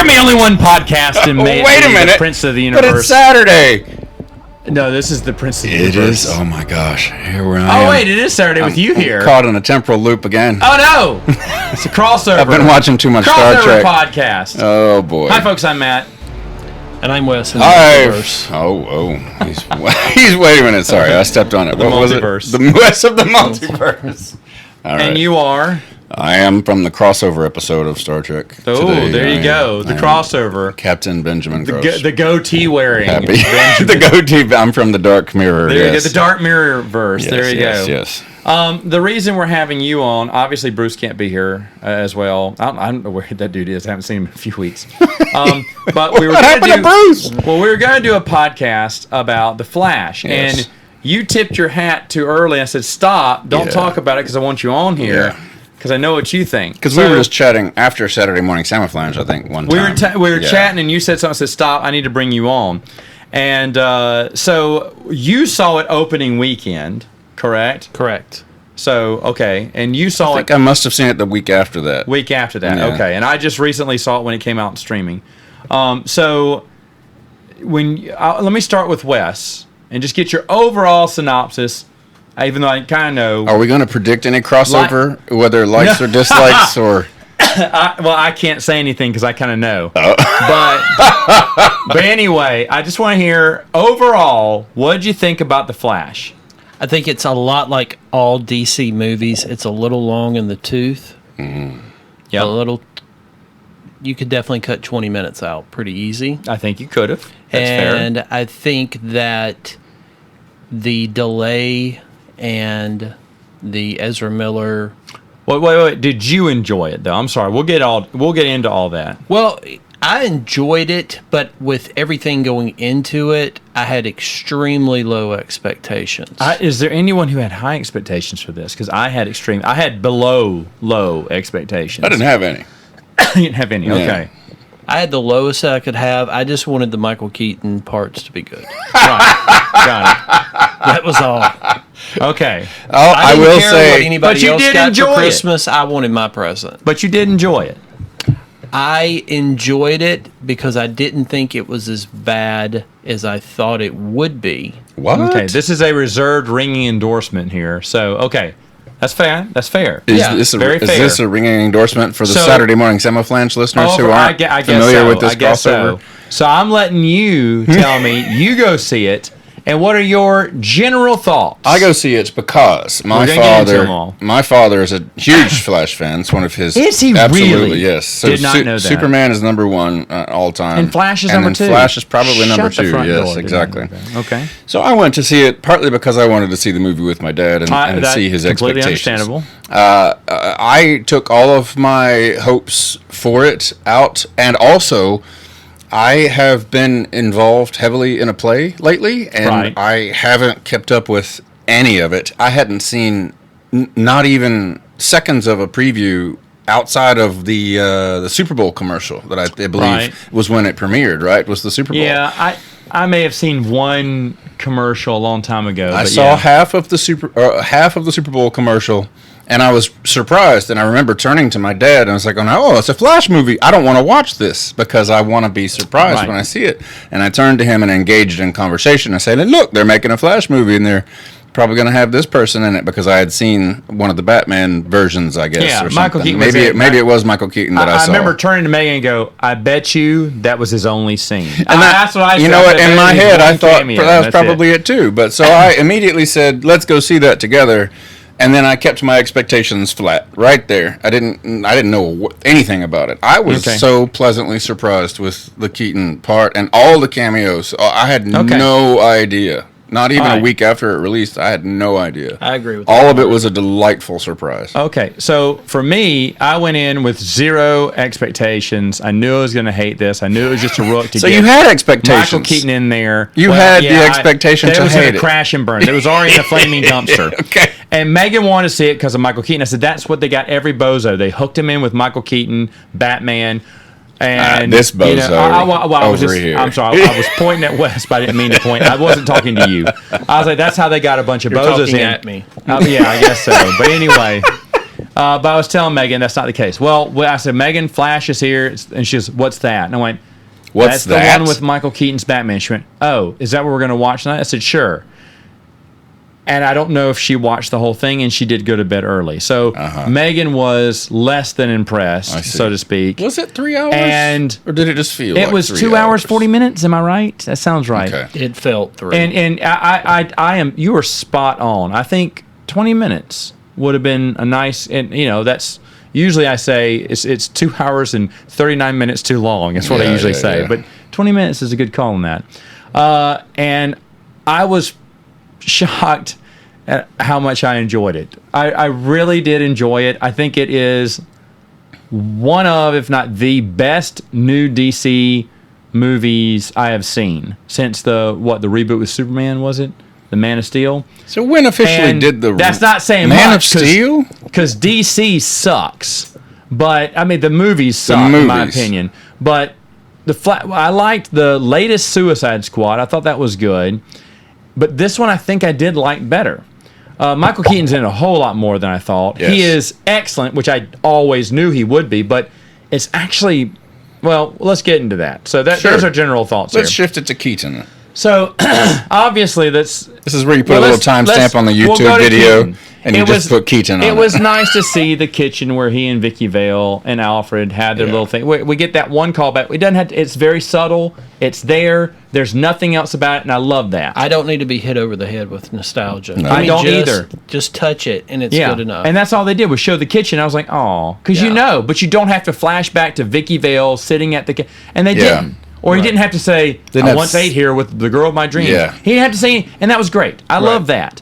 come me only one podcast and made Wait a minute. the Prince of the Universe? But it's Saturday. No, this is the Prince of the Universe. It is. Oh my gosh. Here we are. Oh wait, it is Saturday with you here. I'm caught in a temporal loop again. Oh no! It's a crossover. I've been watching too much Star Trek. Podcast. Oh boy. Hi folks, I'm Matt. And I'm Wes and Benjamin. He's wait a minute, sorry, I stepped on it. The what multiverse. Was it? The Wes of the multiverse. All right. And you are? I am from the crossover episode of Star Trek. Oh, today. there you go. The crossover. Captain Benjamin Gross. The goatee wearing. Happy. The goatee. I'm from the Dark Mirror. There you go. The Dark Mirror verse. Yes, there you go. Yes. The reason we're having you on, obviously Bruce can't be here as well. I don't know where that dude is. I haven't seen him in a few weeks. But we were going to do Bruce? Well, we were going to do a podcast about The Flash, Yes. and you tipped your hat too early. I said, "Stop! Don't talk about it because I want you on here." Yeah. Because I know what you think. Because we were just chatting after Saturday morning Camouflage, I think, one time. We were chatting, and you said something. I said, "Stop! I need to bring you on." And so you saw it opening weekend, correct? Correct. So okay, and you saw I think I must have seen it the week after that. Week after that, Yeah. okay. And I just recently saw it when it came out in streaming. So when let me start with Wes and just get your overall synopsis. Even though I kind of know. Are we going to predict any crossover, whether likes or dislikes, or? I can't say anything because I kind of know. Oh. But anyway, I just want to hear overall. What did you think about The Flash? I think it's a lot like all DC movies. It's a little long in the tooth. Yeah, A little. You could definitely cut 20 minutes out pretty easy. I think you could have. That's and fair. I think that the delay and the Ezra Miller. Wait. Did you enjoy it though? I'm sorry. We'll get into all that. Well, I enjoyed it, but with everything going into it, I had extremely low expectations. Is there anyone who had high expectations for this? Because I had below low expectations. I didn't have any. You didn't have any. Yeah. Okay. I had the lowest I could have. I just wanted the Michael Keaton parts to be good. Right. Got That was all. it. Okay. Oh, I will care say, what anybody But you else did got enjoy for it. Christmas. I wanted my present. But you did enjoy it. I enjoyed it because I didn't think it was as bad as I thought it would be. what? Okay. This is a reserved ringing endorsement here. So, okay. That's fair. That's fair. Is, Yeah, this, very is fair. this a ringing endorsement for the So- Saturday morning Camouflage listeners who I aren't guess familiar so. with this I guess crossover? So I'm letting you tell me. You go see it. And what are your general thoughts? I go see it because We're gonna get into them all. my father is a huge Flash fan. It's one of his. Is he absolutely, really? yes. So Did not know that. Superman is number one all time. And Flash is and number then two. Flash is probably Shut number the two. front Yes, door. exactly. Okay. So I went to see it partly because I wanted to see the movie with my dad and That- see his completely expectations. understandable. I took all of my hopes for it out, and also I have been involved heavily in a play lately, and Right. I haven't kept up with any of it. I hadn't seen not even seconds of a preview outside of the Super Bowl commercial that I believe Right. was when it premiered. Right, was the Super Bowl? Yeah, I may have seen one commercial a long time ago. I but saw yeah. half of the Super Bowl commercial, and I was surprised. And I remember turning to my dad, and I was like, "Oh, it's a Flash movie. I don't want to watch this because I want to be surprised Right. when I see it." And I turned to him and engaged in conversation. I said, "Look, they're making a Flash movie, and they're probably going to have this person in it because I had seen one of the Batman versions, I guess, Yeah, or Michael something. Keaton was in it. Maybe it was Michael Keaton that I saw." I remember turning to Megan and go, "I bet you that was his only scene." And That's what I said. You know what? I In bet my it was head, I one thought cameo, that was that's probably it. it too. But so I immediately said, "Let's go see that together." And then I kept my expectations flat right there. I didn't know anything about it. I was Okay. so pleasantly surprised with the Keaton part and all the cameos. I had Okay. no idea. Not even All a right. week after it released, I had no idea. I agree with All that. of it was a delightful surprise. Okay, so for me, I went in with zero expectations. I knew I was going to hate this. I knew it was just a rook to So get you had expectations. Michael Keaton in there. You had the expectation that to it was hate going it. to crash and burn. It was already in a flaming dumpster. Okay. And Megan wanted to see it because of Michael Keaton. I said, that's what they got every bozo. They hooked him in with Michael Keaton, Batman. And this bozo I was over just, here. I'm sorry, I was pointing at Wes, but I didn't mean to point. I wasn't talking to you. I was like, that's how they got a bunch of You're bozos talking in. at me. Yeah, I guess so. But anyway, But I was telling Megan that's not the case. Well, I said, Megan, Flash is here. And she goes, what's that? And I went, What's that's that? the one with Michael Keaton's Batman. She went, oh, is that what we're going to watch tonight? I said, sure. And I don't know if she watched the whole thing, and she did go to bed early. So Megan was less than impressed, so to speak. Was it 3 hours? Or did it just feel it like was 2 hours, 40 minutes. Am I right? That sounds right. Okay. It felt 3. And I am, you are spot on. I think 20 minutes would have been a nice, and that's, usually I say it's 2 hours and 39 minutes too long. That's what I usually say. Yeah. But 20 minutes is a good call on that. And I was shocked at how much I enjoyed it. I really did enjoy it. I think it is one of, if not the best new DC movies I have seen since the reboot with Superman, was it? The Man of Steel. So when officially did the that's not saying Man much, of Steel? Because DC sucks. But I mean the movies suck in my opinion. But I liked the latest Suicide Squad. I thought that was good. But this one I think I did like better. Michael Keaton's in a whole lot more than I thought. Yes. He is excellent, which I always knew he would be, but it's actually, well, let's get into that. So those are general thoughts Let's shift it to Keaton. So, obviously, this is where you put a little timestamp on the YouTube video, and you just put Keaton on it. It was nice to see the kitchen where he and Vicky Vale and Alfred had their little thing. We get that one callback. It doesn't have to, it's very subtle. It's there. There's nothing else about it, and I love that. I don't need to be hit over the head with nostalgia. No. I don't either. Just touch it, and it's good enough. And that's all they did was show the kitchen. I was like, oh, because but you don't have to flash back to Vicky Vale sitting at the kitchen. And they didn't. Or he didn't have to say, I once ate here with the girl of my dreams. Yeah. He didn't have to say, and that was great. I love that.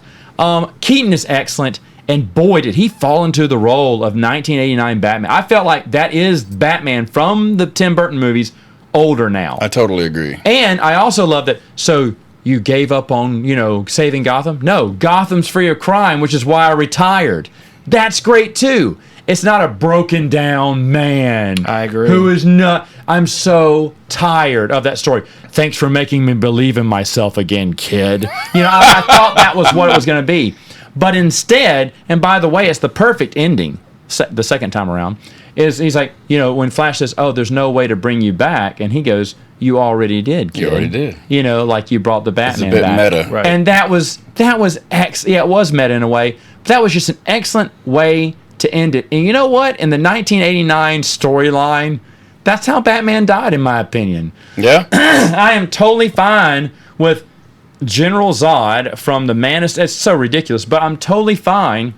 Keaton is excellent, and boy, did he fall into the role of 1989 Batman. I felt like that is Batman from the Tim Burton movies, older now. I totally agree. And I also love that, so you gave up on, saving Gotham? No, Gotham's free of crime, which is why I retired. That's great, too. It's not a broken down man. I agree. Who is not. I'm so tired of that story. Thanks for making me believe in myself again, kid. I thought that was what it was going to be. But instead, and by the way, it's the perfect ending the second time around, is he's like, when Flash says, oh, there's no way to bring you back. And he goes, you already did, kid. You already did. Like you brought the Batman back. It's a bit meta. Right. And that was it was meta in a way. But that was just an excellent way to end it. And you know what? In the 1989 storyline, that's how Batman died, in my opinion. Yeah. I am totally fine with General Zod from the Man of Steel. It's so ridiculous, but I'm totally fine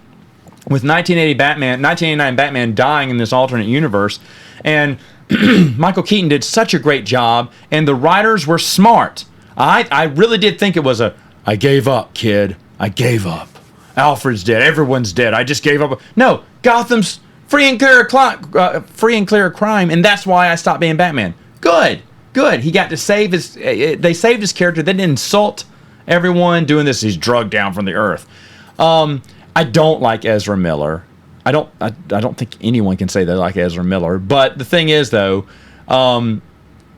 with 1989 Batman dying in this alternate universe. And Michael Keaton did such a great job, and the writers were smart. I really did think it was I gave up, kid. I gave up. Alfred's dead. Everyone's dead. I just gave up. No, Gotham's free and clear of crime, and that's why I stopped being Batman. Good. He got to save his. They saved his character. They didn't insult everyone doing this. He's drugged down from the earth. I don't like Ezra Miller. I don't think anyone can say they like Ezra Miller. But the thing is, though, and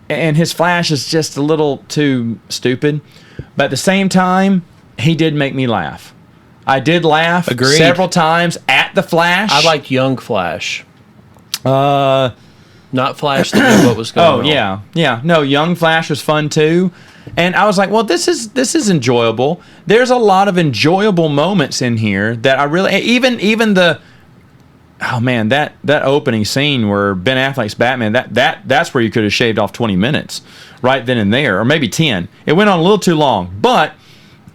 his Flash is just a little too stupid. But at the same time, he did make me laugh. I did laugh several times at the Flash. I liked young Flash. Not Flash that knew what was going on. Oh, yeah. No, young Flash was fun, too. And I was like, well, this is enjoyable. There's a lot of enjoyable moments in here that I really... Even the... Oh, man, that opening scene where Ben Affleck's Batman, that's where you could have shaved off 20 minutes right then and there, or maybe 10. It went on a little too long, but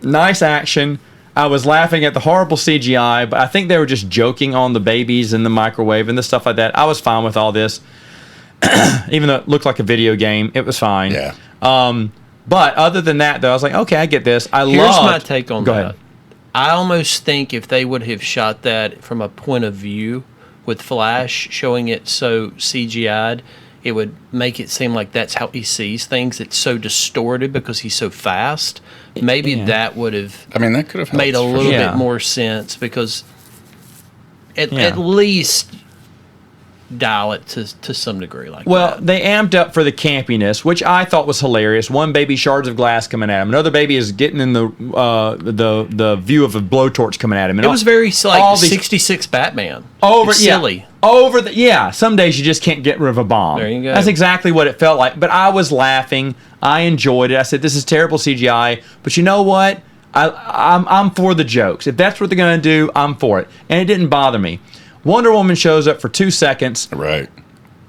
nice action. I was laughing at the horrible CGI, but I think they were just joking on the babies in the microwave and the stuff like that. I was fine with all this. Even though it looked like a video game, it was fine. Yeah. But other than that, though, I was like, okay, I get this. Here's my take on that. Go ahead. I almost think if they would have shot that from a point of view with Flash, showing it so CGI'd, it would make it seem like that's how he sees things. It's so distorted because he's so fast. Maybe that would have. I mean, that could have made a little bit more sense because at least dial it to some degree like Well, that. they amped up for the campiness, which I thought was hilarious. One baby shards of glass coming at him. Another baby is getting in the view of a blowtorch coming at him. And It was very like all these- 66 Batman. over It's yeah, silly. Some days you just can't get rid of a bomb. There you go. That's exactly what it felt like. But I was laughing. I enjoyed it. I said, this is terrible CGI. But you know what? I'm for the jokes. If that's what they're going to do, I'm for it. And it didn't bother me. Wonder Woman shows up for 2 seconds Right.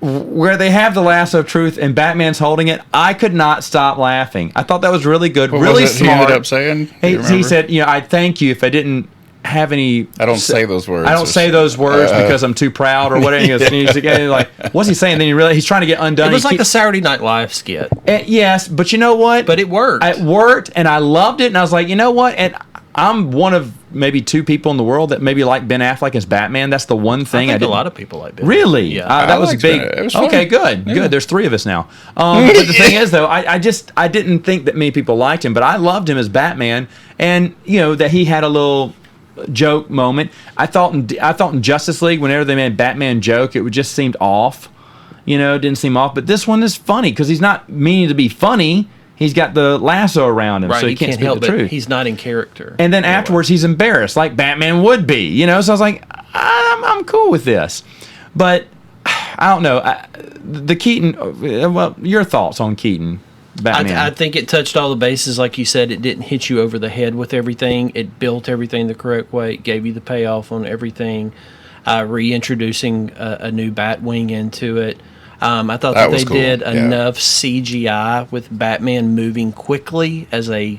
where they have the lasso of truth and Batman's holding it. I could not stop laughing. I thought that was really good, What really was it smart. he ended up saying? Do you He remember? said, I'd thank you if I didn't have any. I don't say those words. I don't say those words because I'm too proud or whatever. He goes, he's again, like, what's he saying? Then you realize he's trying to get undone. It was like a Saturday Night Live skit, yes, but you know what? but it worked. It worked, and I loved it. And I was like, you know what? And I'm one of maybe 2 people in the world that maybe like Ben Affleck as Batman. That's the one thing I I think a didn't. lot of people like Ben. Really? Yeah. That I was liked big. it. It was Okay, fun. good. There's 3 of us now. But the thing is, though, I didn't think that many people liked him, but I loved him as Batman, and that he had a little joke moment. I thought in Justice League, whenever they made Batman joke, it just seemed off. It didn't seem off. But this one is funny because he's not meaning to be funny. He's got the lasso around him, Right, so he can't speak help the it. truth. He's not in character. And then afterwards, he's embarrassed, like Batman would be, So I was like, I'm cool with this. But I don't know. The Keaton, well, your thoughts on Keaton, Batman? I think it touched all the bases, like you said. It didn't hit you over the head with everything. It built everything the correct way. It gave you the payoff on everything. Reintroducing a new Batwing into it. I thought that was they cool. did Yeah. enough CGI with Batman moving quickly as a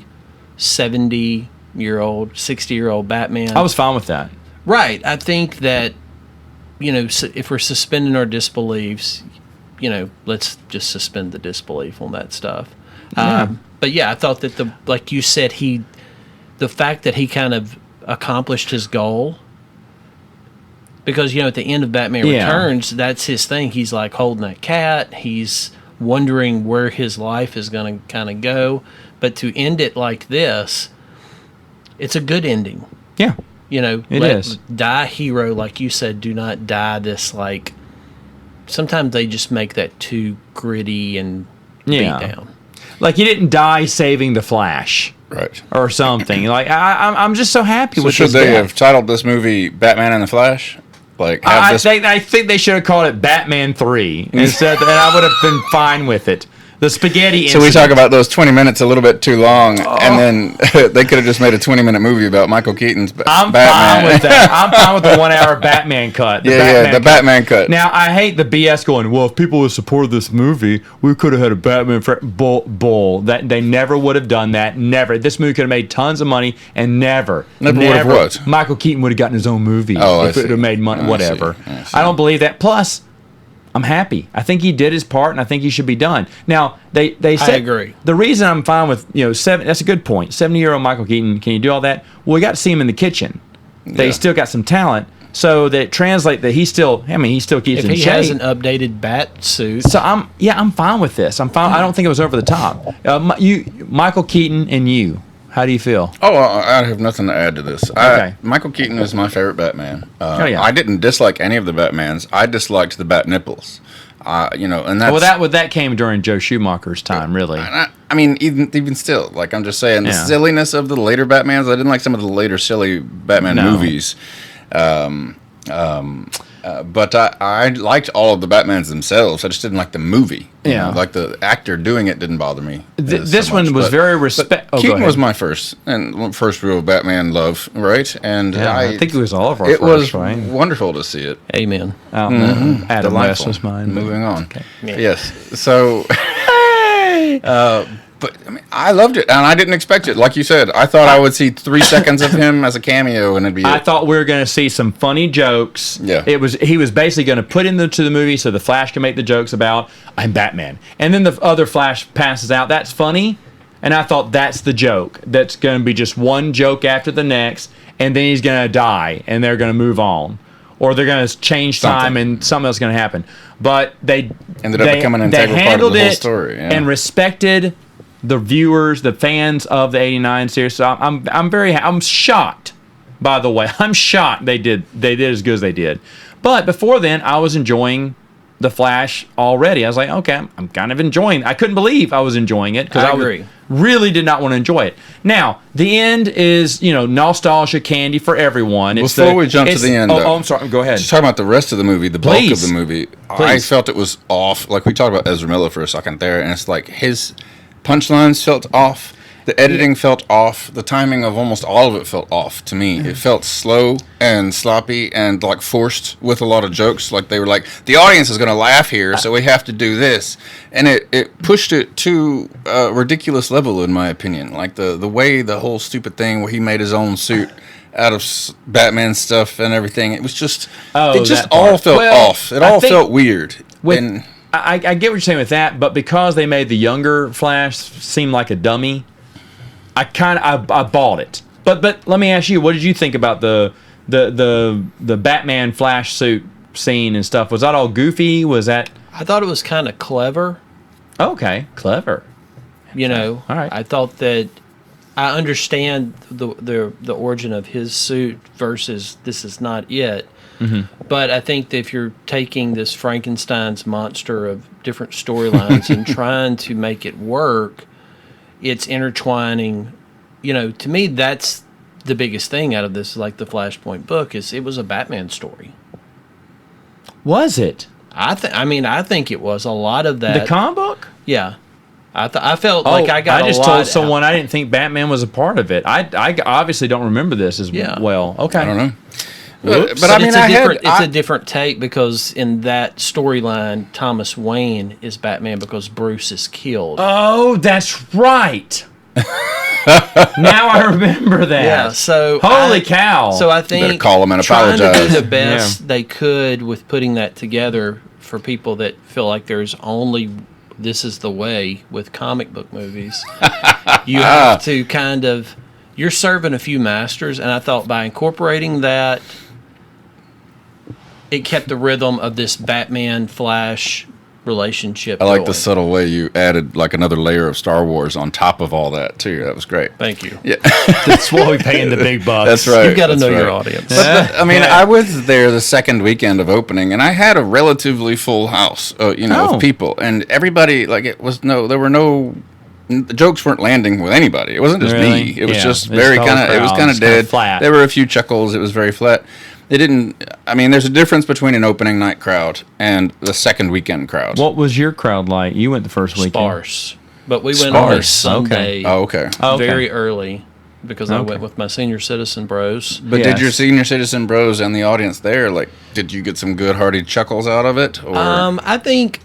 70-year-old, 60-year-old Batman. I was fine with that. Right. I think that, if we're suspending our disbeliefs, let's just suspend the disbelief on that stuff. Yeah. But yeah, I thought that like you said, the fact that he kind of accomplished his goal, because, at the end of Batman Yeah. Returns, that's his thing. He's like holding that cat. He's wondering where his life is going to kind of go. But to end it like this, it's a good ending. Yeah. It is. Die hero, like you said. Do not die this, like, sometimes they just make that too gritty and beat down. Like he didn't die saving the Flash Right. or something. Like I'm just so happy So with should this they death. have titled this movie Batman and the Flash? Like have I this think they should have called it Batman 3 instead, and I would have been fine with it. The spaghetti. So we incident. talk about those 20 minutes a little bit too long, Oh. and then they could have just made a 20-minute movie about Michael Keaton's I'm Batman. fine with that. I'm fine with the 1 hour Batman cut. The Batman cut. Now I hate the BS going. Well, if people would support this movie, we could have had a Batman. Bull. That they never would have done that. Never. This movie could have made tons of money, and never Never would have what? Michael Keaton would have gotten his own movie. Oh, I if it see. would have made money. I Whatever. see. I see. I don't believe that. Plus, I'm happy. I think he did his part, and I think he should be done. Now they said agree. the reason I'm fine with 7. That's a good point. 70-year-old Michael Keaton. Can you do all that? Well, we got to see him in the kitchen. They Yeah. still got some talent, so that translate that he still. I mean, he still keeps If in he shape. has an updated bat suit, So I'm fine with this. I'm fine. I don't think it was over the top. Michael Keaton, and you. How do you feel? Oh, I have nothing to add to this. Okay. Michael Keaton is my favorite Batman. Oh, yeah. I didn't dislike any of the Batmans. I disliked the bat nipples. And that's... Well, that came during Joe Schumacher's time, really. I mean, even still, like I'm just saying, the Yeah. silliness of the later Batmans. I didn't like some of the later silly Batman No. movies, but I liked all of the Batmans themselves. I just didn't like the movie. Yeah. Like the actor doing it didn't bother me. This so one much, was but- very but respect. Oh, go Keaton ahead. was my first real Batman love, right? And Yeah, I think it was all of our It first, was right? wonderful to see it. amen. Adam West Delightful. was mine. Moving on. Yeah. Yes. So. But I mean, I loved it, and I didn't expect it. Like you said, I thought I would see 3 seconds of him as a cameo, and it'd be I it. thought we were going to see some funny jokes. Yeah. He was basically going to put into the movie so the Flash can make the jokes about I'm Batman, and then the other Flash passes out. That's funny, and I thought that's the joke. That's going to be just one joke after the next, and then he's going to die, and they're going to move on, or they're going to change time, Something. and something else is going to happen. But they Ended up becoming an they integral part of handled the whole it story, yeah. and respected the viewers, the fans of the '89 series. So I'm shocked by the way. I'm shocked they did as good as they did. But before then, I was enjoying The Flash already. I was like, okay, I'm kind of enjoying. I couldn't believe I was enjoying it because I agree. Really did not want to enjoy it. Now, the end is, nostalgia candy for everyone. Before we jump to the end, though, I'm sorry. Go ahead. just talking about the rest of the movie, the bulk of Please. the movie, I Please. felt it was off. Like we talked about Ezra Miller for a second there, and it's like his punchlines felt off. The editing felt off. The timing of almost all of it felt off to me. It felt slow and sloppy and like forced with a lot of jokes. Like they were like, the audience is going to laugh here, so we have to do this. And it pushed it to a ridiculous level, in my opinion. Like the way the whole stupid thing where he made his own suit out of Batman stuff and everything. It was just, it just all felt off. It all felt weird. I get what you're saying with that, but because they made the younger Flash seem like a dummy, I bought it. But let me ask you, what did you think about the Batman Flash suit scene and stuff? Was that all goofy? Was that? I thought it was kind of clever. Okay, clever. All right. I thought that I understand the origin of his suit versus this is not it. Mm-hmm. But I think that if you're taking this Frankenstein's monster of different storylines and trying to make it work, it's intertwining. To me, that's the biggest thing out of this, like the Flashpoint book, is it was a Batman story. Was it? I think it was a lot of that. The comic book? Yeah. I felt like I got a lot. I just told someone I didn't think Batman was a part of it. I obviously don't remember this as well. Okay. I don't know. But I mean, it's a different take because in that storyline, Thomas Wayne is Batman because Bruce is killed. Oh, that's right. Now I remember that. Yeah. So holy cow. So I think better call them and trying apologize. to do the best they could with putting that together for people that feel like there's only this is the way with comic book movies. You have to you're serving a few masters, and I thought by incorporating that, it kept the rhythm of this Batman Flash relationship. I like going. the subtle way you added like another layer of Star Wars on top of all that too. That was great. Thank you. Yeah, That's why we paying the big bucks. that's right. You've got to That's know your right. audience. But I was there the second weekend of opening, and I had a relatively full house, of people, and everybody there the jokes weren't landing with anybody. It wasn't just Really? me. It was Yeah. just It's very the whole kind of. It was crowd. kind It's of kinda dead. flat. There were a few chuckles. It was very flat. It didn't. I mean, there's a difference between an opening night crowd and the second weekend crowd. What was your crowd like? You went the first weekend. Sparse. But we went on a Sparse. Sunday Oh, okay. Oh, okay. very early because I Okay. went with my senior citizen bros. But Yes. did your senior citizen bros and the audience there, did you get some good hearty chuckles out of it? Or I think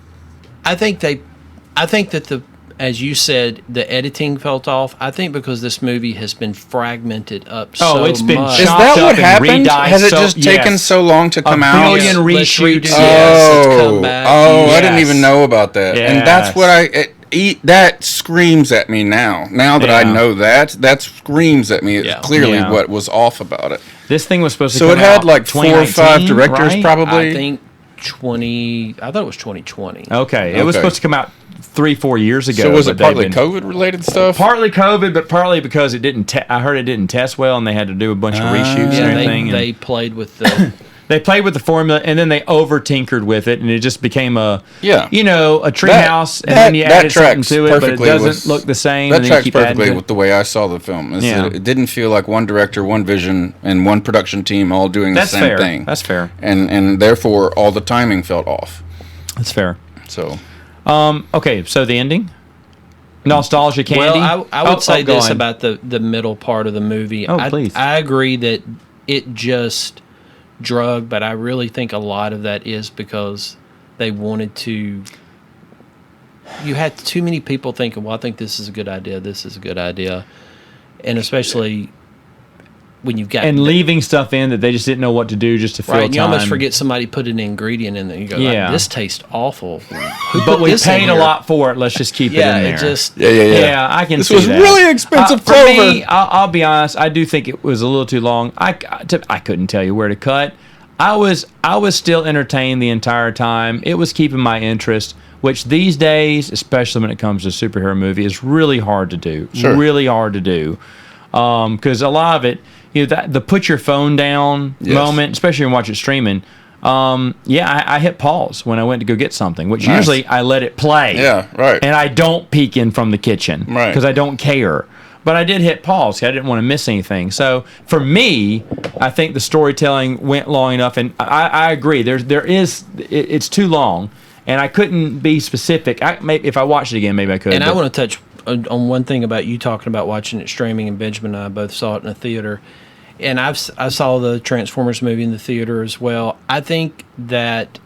that as you said, the editing felt off. I think because this movie has been fragmented up so it's been much. is chopped that up what and happened? re-diced Has it so- just taken yes. so long to come out? billion Let's reshoots. redo this. Let's Oh, come back. I didn't Yes. even know about that. And that's Yes. what that screams at me now. Now that I Yeah. know that screams at me. It's Yeah. clearly Yeah. what was off about it. This thing was supposed to So come it had out like 4 or 5 directors right? probably. I think I thought it was 2020. Okay. It was Okay. supposed to come out 3-4 years ago. So was but it they've partly been- COVID related stuff? Partly COVID, but partly because it didn't. I heard it didn't test well, and they had to do a bunch of reshoots Yeah, and everything. they and played with the. they played with the formula, and then they over tinkered with it, and it just became a Yeah. a treehouse, and that- then you that added something tracks to it, but it perfectly doesn't with- look the same. That and then you tracks keep adding perfectly to it. with the way I saw the film. Is Yeah. that it didn't feel like one director, one vision, and one production team all doing That's the same fair. thing. That's fair. And therefore all the timing felt off. That's fair. So Okay, so the ending, nostalgia candy. Well, I would say go this on. about the middle part of the movie. Oh, please. I agree that it just drug, but I really think a lot of that is because they wanted to. You had too many people thinking, well, I think this is a good idea, this is a good idea. And especially when you've got... and leaving stuff in that they just didn't know what to do just to fill Right, time. you almost forget somebody put an ingredient in there. You go, Yeah. like, this tastes awful. Who But put we this in paid a here? lot for it. Let's just keep Yeah, it in there. it just... Yeah, I can This see was that. really expensive For clover. me, I'll be honest. I do think it was a little too long. I couldn't tell you where to cut. I was still entertained the entire time. It was keeping my interest, which these days, especially when it comes to a superhero movie, is really hard to do. Sure. Really hard to do. Because a lot of it, that the put your phone down moment, especially when you watch it streaming. I hit pause when I went to go get something, which usually I let it play. Yeah, right. And I don't peek in from the kitchen, right? Because I don't care. But I did hit pause. I didn't want to miss anything. So for me, I think the storytelling went long enough, and I agree. It's too long, and I couldn't be specific. Maybe if I watched it again, maybe I could. And I want to touch on one thing about you talking about watching it streaming, and Benjamin and I both saw it in a theater. And I saw the Transformers movie in the theater as well. I think that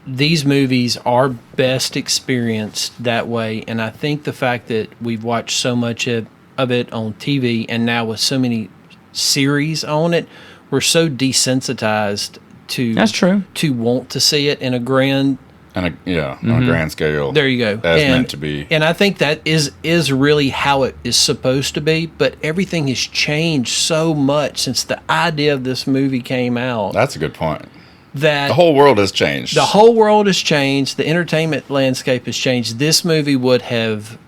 these movies are best experienced that way, and I think the fact that we've watched so much of it on TV, and now with so many series on it, we're so desensitized to that's true to want to see it in a grand on a grand scale. There you go. As meant to be. And I think that is really how it is supposed to be, but everything has changed so much since the idea of this movie came out. That's a good point. That the whole world has changed. The whole world has changed. The entertainment landscape has changed. This movie would have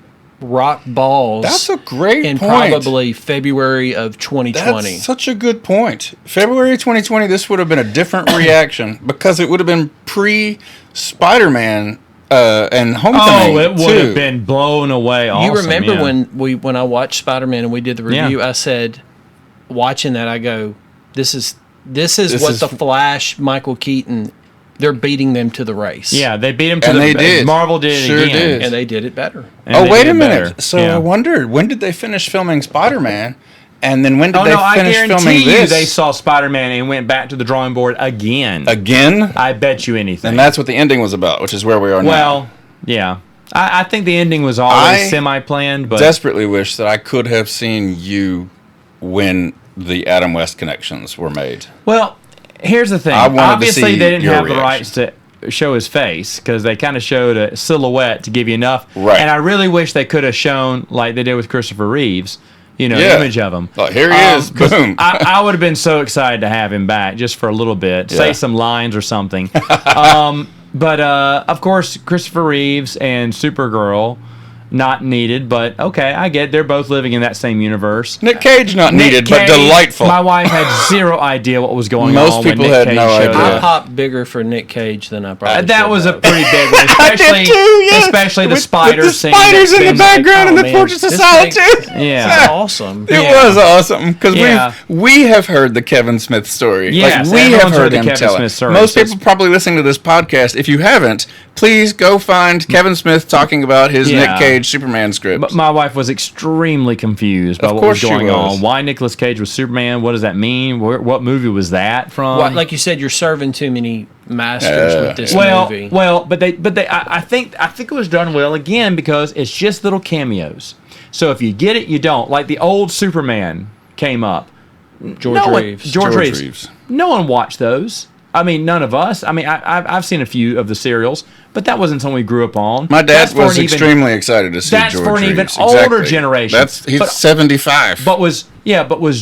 rocked balls. That's a great in point. Probably February of 2020. That's such a good point. February 2020, this would have been a different reaction because it would have been pre-Spider-Man and Homecoming. Oh, it would have been blown away. Awesome, you remember when I watched Spider-Man and we did the review? I said, watching that, I go, this is what the Flash, Michael Keaton, they're beating them to the race. Yeah, they beat them to and they did. Marvel did sure it again. Did. And they did it better. And wait a minute. Better. So I wondered, when did they finish filming Spider-Man? And then when did they finish filming this? I guarantee you they saw Spider-Man and went back to the drawing board again. Again? I bet you anything. And that's what the ending was about, which is where we are now. Well, yeah. I think the ending was always semi-planned, but desperately wish that I could have seen you when the Adam West connections were made. Well, here's the thing. Obviously, they didn't have the rights to show his face because they kind of showed a silhouette to give you enough. Right. And I really wish they could have shown, like they did with Christopher Reeves, the image of him. Like, here he is. Boom. I would have been so excited to have him back just for a little bit, say some lines or something. But of course, Christopher Reeves and Supergirl. Not needed, but okay, I get it. They're both living in that same universe. Nick Cage not needed, but delightful. My wife had zero idea what was going on. Most people when Nick had Cage no showed idea. up. I popped bigger for Nick Cage than I probably that was have. a pretty big one, especially the spiders. With the spiders in the background and the Fortress of Solitude. Yeah, awesome. It was awesome because we have heard the Kevin Smith story. Yes, we have heard him Kevin tell Smith it. story. Most people probably listening to this podcast, if you haven't, please go find Kevin Smith talking about his Nick Cage Superman script. But my wife was extremely confused by what was going on. Why Nicolas Cage was Superman? What does that mean? What movie was that from? Well, like you said, you're serving too many masters with this movie. Well, but I think it was done well again because it's just little cameos. So if you get it, you don't. Like the old Superman came up. George Reeves. No one watched those. I mean, none of us. I mean, I've seen a few of the serials, but that wasn't something we grew up on. My dad was extremely excited to see George Reeves. That's for an even older generation. He's 75. But was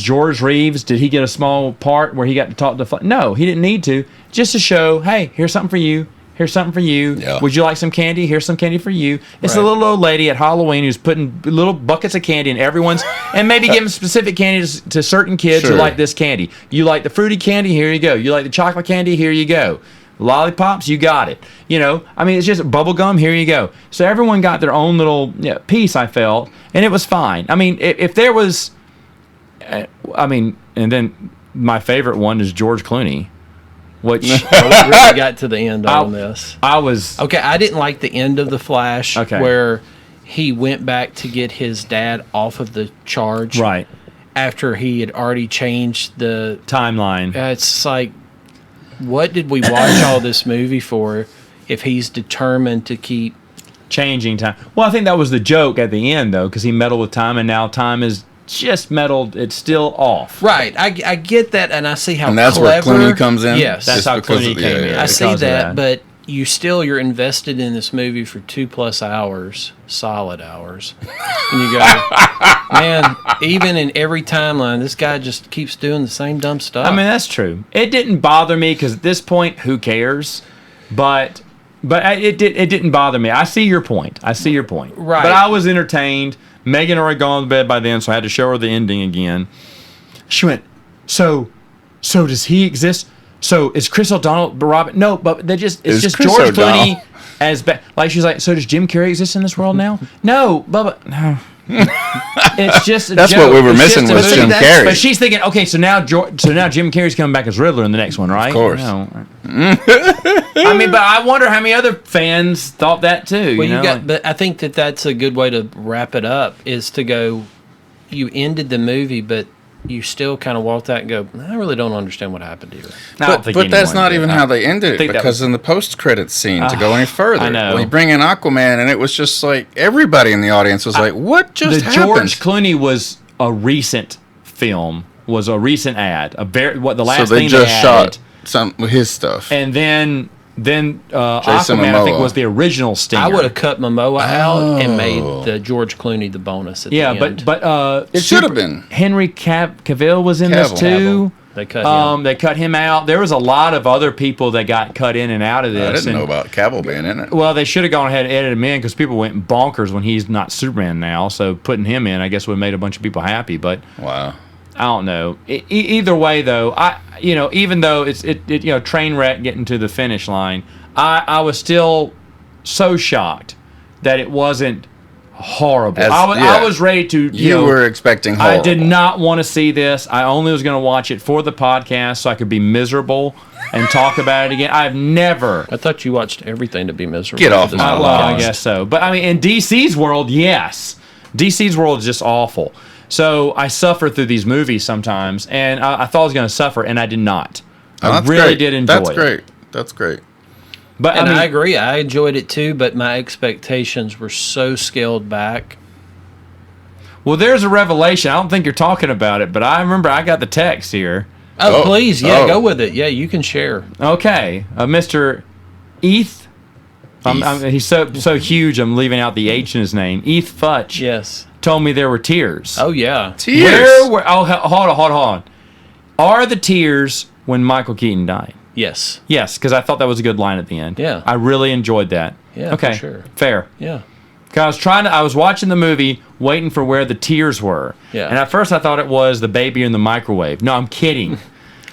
George Reeves, did he get a small part where he got to talk to... No, he didn't need to. Just to show, hey, here's something for you. Here's something for you. Yeah. Would you like some candy? Here's some candy for you. It's a little old lady at Halloween who's putting little buckets of candy in everyone's, and maybe giving specific candy to certain kids who like this candy. You like the fruity candy? Here you go. You like the chocolate candy? Here you go. Lollipops? You got it. I mean, it's just bubble gum. Here you go. So everyone got their own little piece, I felt, and it was fine. I mean, if there was, and then my favorite one is George Clooney. Which we really got to the end on this. I didn't like the end of The Flash where he went back to get his dad off of the charge. Right. After he had already changed the timeline. It's like, what did we watch all this movie for if he's determined to keep changing time? Well, I think that was the joke at the end, though, because he meddled with time, and now time is just meddled. It's still off. Right. I get that, and I see how and that's clever, where Clooney comes in? Yes. That's how Clooney came in. I see that, but you're invested in this movie for 2+ hours, solid hours. And you go, man, even in every timeline, this guy just keeps doing the same dumb stuff. I mean, that's true. It didn't bother me because at this point, who cares? But it didn't bother me. I see your point. Right. But I was entertained. Megan already gone to bed by then, so I had to show her the ending again. She went, so does he exist? So is Chris O'Donnell Robin? No, but it's just Chris George O'Donnell. Clooney as like she's like, so does Jim Carrey exist in this world now? No, Bubba, no. It's just a That's joke. what we were It's missing just a with movie. Jim Carrey. But she's thinking, okay, so now Jim Carrey's coming back as Riddler in the next one, right? Of course. No. I mean, but I wonder how many other fans thought that too. Well, you know? but I think that's a good way to wrap it up, is to go, you ended the movie, but you still kind of walked out and go, I really don't understand what happened here. I don't think But that's anyone not did. even how they ended it, think that because was- in the post-credits scene, to go any further, I know. when you bring in Aquaman, and it was just like, everybody in the audience was like, what just the happened? George Clooney was a recent film, was a recent ad. The last so they thing just they shot added. some of his stuff. And then Jason Aquaman, I think, Momoa. was the original stinger. I would have cut Momoa out and made the George Clooney the bonus at the end. but It should have been. Henry Cavill was in this Cavill. too. They cut him. They cut him out. There was a lot of other people that got cut in and out of this. I didn't and- know about Cavill being in it. Well, they should have gone ahead and edited him in because people went bonkers when he's not Superman now. So putting him in, I guess, would have made a bunch of people happy. But Wow. I don't know. Either way, though, even though it's train wreck getting to the finish line, I was still so shocked that it wasn't horrible. I was ready to. You were expecting horrible. I did not want to see this. I only was going to watch it for the podcast so I could be miserable and talk about it again. I've never. I thought you watched everything to be miserable. Get off for this my podcast. Well, I guess so. But I mean, in DC's world, yes. DC's world is just awful. So I suffer through these movies sometimes, and I thought I was going to suffer, and I did not. Oh, I that's really great. did enjoy That's it. great. That's great. But And I mean, I agree. I enjoyed it too, but my expectations were so scaled back. well, there's a revelation. I don't think you're talking about it, but I remember I got the text here. Oh, Oh. please. Yeah, Oh. go with it. Yeah, you can share. Okay, Mr. Heath. He's so huge. I'm leaving out the H in his name. Heath Futch Yes. told me there were tears. Oh, yeah. Tears. Where were? Oh, hold on. Are the tears when Michael Keaton died? Yes. Yes, because I thought that was a good line at the end. Yeah. I really enjoyed that. Yeah, okay, for sure. Fair. Yeah. 'Cause I was watching the movie, waiting for where the tears were. Yeah. And at first I thought it was the baby in the microwave. No, I'm kidding.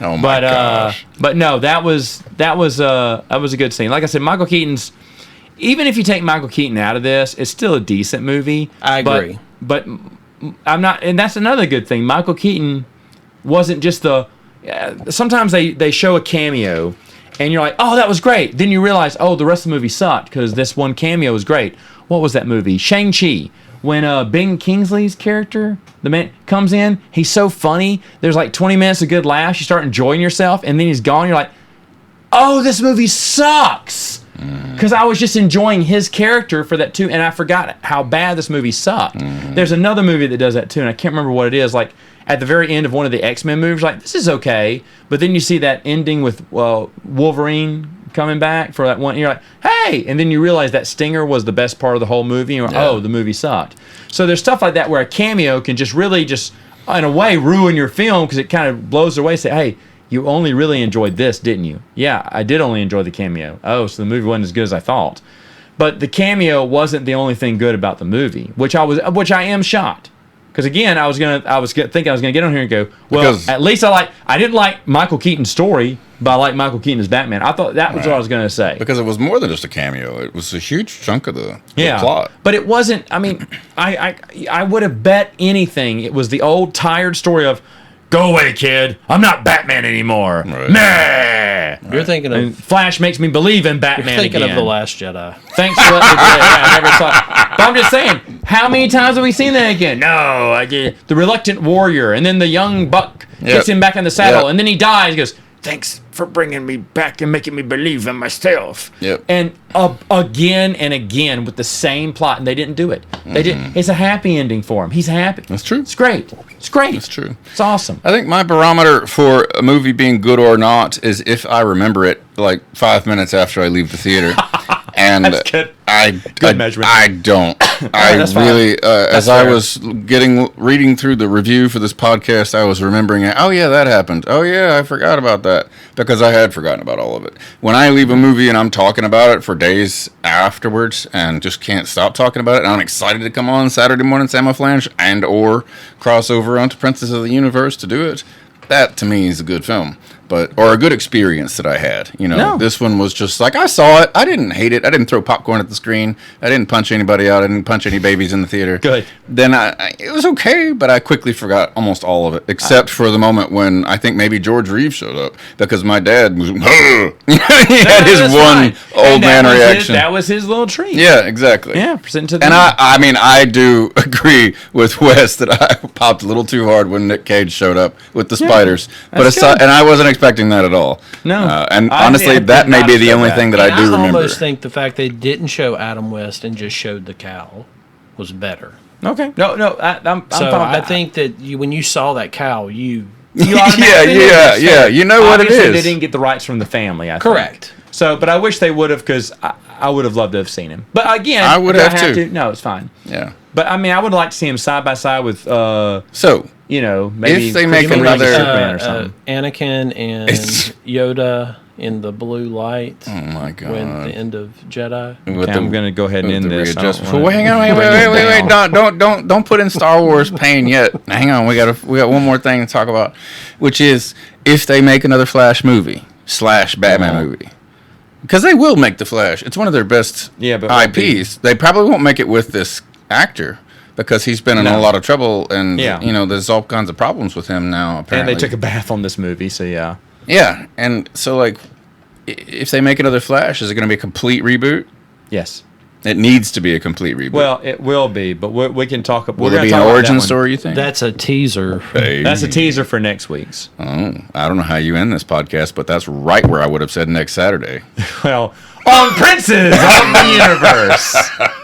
Oh my But gosh. but no, that was a good scene. Like I said, Michael Keaton's. Even if you take Michael Keaton out of this, it's still a decent movie. I agree. But I'm not, and that's another good thing. Michael Keaton wasn't just the. Sometimes they show a cameo, and you're like, oh, that was great. Then you realize, oh, the rest of the movie sucked because this one cameo was great. What was that movie? Shang-Chi. When Ben Kingsley's character, the man, comes in, he's so funny. There's like 20 minutes of good laughs. You start enjoying yourself, and then he's gone. You're like, oh, this movie sucks. Because I was just enjoying his character for that too, and I forgot how bad this movie sucked. There's another movie that does that too, and I can't remember what it is. Like at the very end of one of the X-Men movies, like this is okay, but then you see that ending with Wolverine coming back for that one, and you're like, hey, and then you realize that stinger was the best part of the whole movie, and you're like, oh, the movie sucked. So there's stuff like that where a cameo can just really just, in a way, ruin your film because it kind of blows it away. Say, hey, you only really enjoyed this, didn't you? Yeah, I did only enjoy the cameo. Oh, so the movie wasn't as good as I thought. But the cameo wasn't the only thing good about the movie, which I am shocked. Because again, I was thinking I was gonna get on here and go, well, Because- at least I didn't like Michael Keaton's story, but I like Michael Keaton as Batman. I thought that was what I was gonna say. Because it was more than just a cameo. It was a huge chunk of the plot. But it wasn't. I mean, I would have bet anything it was the old tired story of, go away, kid. I'm not Batman anymore. Right. Meh. You're thinking of And Flash makes me believe in Batman you're thinking again. of The Last Jedi. Thanks for letting me do that. Yeah, I never saw it. But I'm just saying, how many times have we seen that again? No, I get the reluctant warrior, and then the young buck gets him back in the saddle, Yep. and then he dies. He goes, thanks for bringing me back and making me believe in myself. Yep. And again and again with the same plot, and they didn't do it. They didn't. It's a happy ending for him. He's happy. That's true. It's great. It's great. That's true. It's awesome. I think my barometer for a movie being good or not is if I remember it like 5 minutes after I leave the theater. And That's good. I measurement. I don't. I that's fine. really, as I fair. was reading through the review for this podcast, I was remembering it. Oh yeah, that happened. Oh yeah, I forgot about that because I had forgotten about all of it. When I leave a movie and I'm talking about it for days afterwards and just can't stop talking about it, and I'm excited to come on Saturday morning, Sam Flange, and or cross over onto Princess of the Universe to do it. That to me is a good film, or a good experience that I had. No. This one was just like, I saw it. I didn't hate it. I didn't throw popcorn at the screen. I didn't punch anybody out. I didn't punch any babies in the theater. Good. Then it was okay, but I quickly forgot almost all of it, except for the moment when I think maybe George Reeves showed up because my dad was, he had his That's one fine. old And man reaction. That was his little treat. Yeah, exactly. Yeah, present to the And I mean, I do agree with Wes that I popped a little too hard when Nick Cage showed up with the spiders. But that's good. and I wasn't expecting that at all. No. And I honestly, did that may not be the expect only that. thing that And I do remember. almost think the fact they didn't show Adam West and just showed the cow was better. Okay. No, I'm So fine. I think that when you saw that cow, you yeah. You know what it Obviously, is. they didn't get the rights from the family, I think. correct. So, but I wish they would have, because I would have loved to have seen him. But again, I would do have too. No, it's fine. Yeah. But I mean, I would like to see him side by side with, So, maybe If they make Chris Pratt, another- Superman or something. Anakin and It's- Yoda in the blue light oh my God. when the end of Jedi. With Okay, I'm going to go ahead and with end the this. I don't readjustment. wanna- Well, hang on, wait. Don't put in Star Wars pain yet. Hang on, we got one more thing to talk about, which is if they make another Flash movie / Batman movie, because they will make the Flash. It's one of their best Yeah, but it won't IPs. They probably won't make it with this actor because he's been in a lot of trouble, and Yeah. there's all kinds of problems with him now. And Apparently, they took a bath on this movie, so yeah. yeah, and so like, if they make another Flash, is it going to be a complete reboot? Yes. It needs to be a complete reboot. Well, it will be, but we can talk. Will it be an origin story, you think? That's a teaser. That's a teaser for next week's. Oh, I don't know how you end this podcast, but that's right where I would have said next Saturday. Well, on Princes of the Universe.